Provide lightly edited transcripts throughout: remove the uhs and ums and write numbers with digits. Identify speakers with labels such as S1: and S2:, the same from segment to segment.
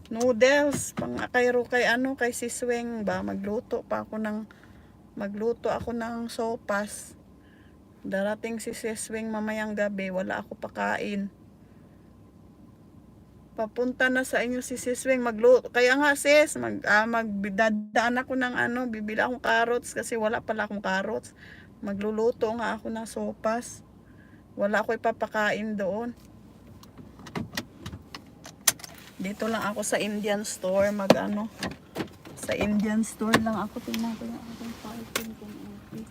S1: noodles pang kay ano kay Sisweng ba, magluto ako ng sopas. Darating si Sisweng mamayang gabi, wala ako pakain. Papunta na sa inyo si Sisweng magluto. Kaya nga sis, magdadaan ako ng ano, bibili akong carrots kasi wala pala akong carrots. Magluluto nga ako ng sopas. Wala ako ipapakain doon. Dito lang ako sa Indian store sa Indian store lang ako. Tingnan ko yung aking parking kung okay.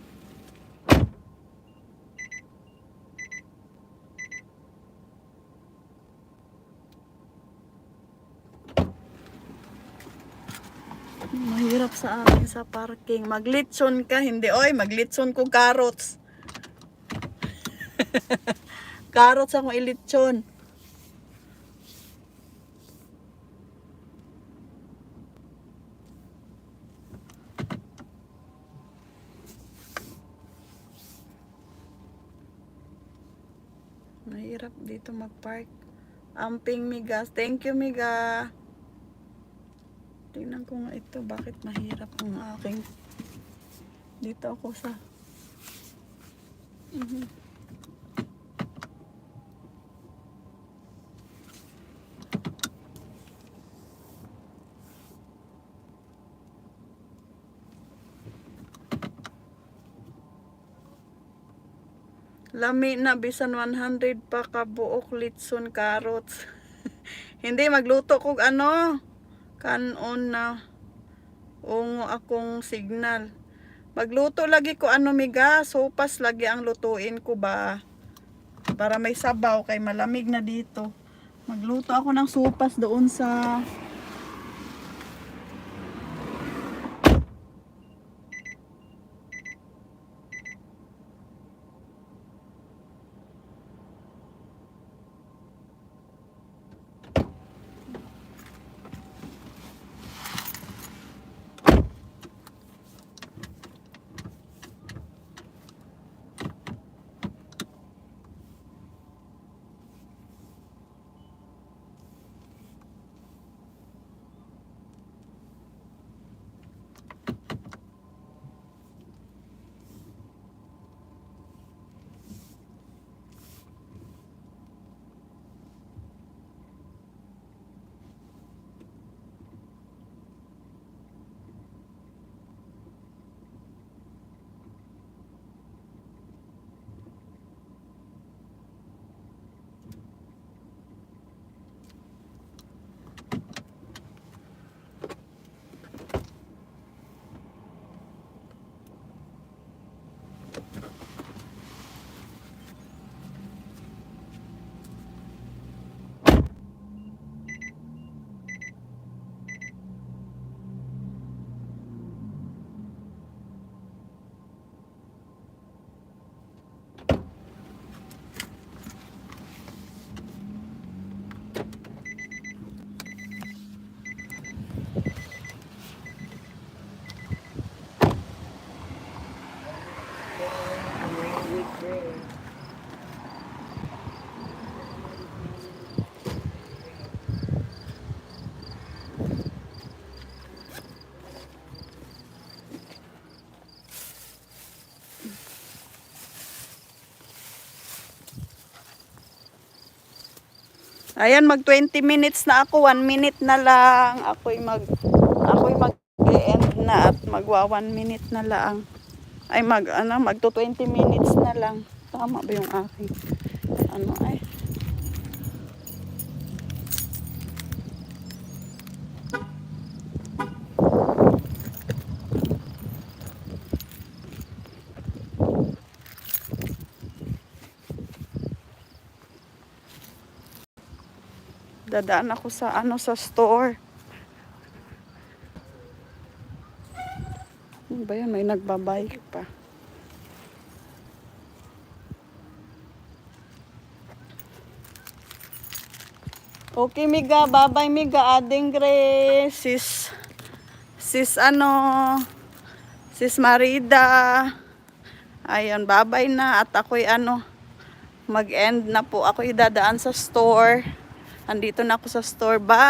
S1: Mahirap sa akin sa parking. Maglitson ka, hindi. Oy, maglitson ko carrots. Carrots akong ilitson. Mahirap dito mag-park. Amping Miga. Thank you, Miga. Tingnan ko nga ito. Bakit mahirap ang aking... Dito ako sa... Lami na bisan 100 pa kabuok litson carrots. Hindi magluto ko ano kanon na ungo akong signal. Magluto lagi ko ano miga, sopas lagi ang lutuin ko ba. Para may sabaw kay malamig na dito. Magluto ako ng sopas doon sa Ayan, mag 20 minutes na ako. 1 minute na lang. Ako'y mag-end na at magwa 1 minute na lang. Ay, magto 20 minutes na lang. Tama ba yung aking? Ano ay? Dadaan ako sa sa store. Ano ba yan? May nagbabike pa. Okay, Miga. Bye-bye, Miga. Ading Grace. Sis Marida. Ayun, bye-bye na. At ako'y mag-end na po. Ako'y dadaan sa store. Andito na ako sa store. Bye!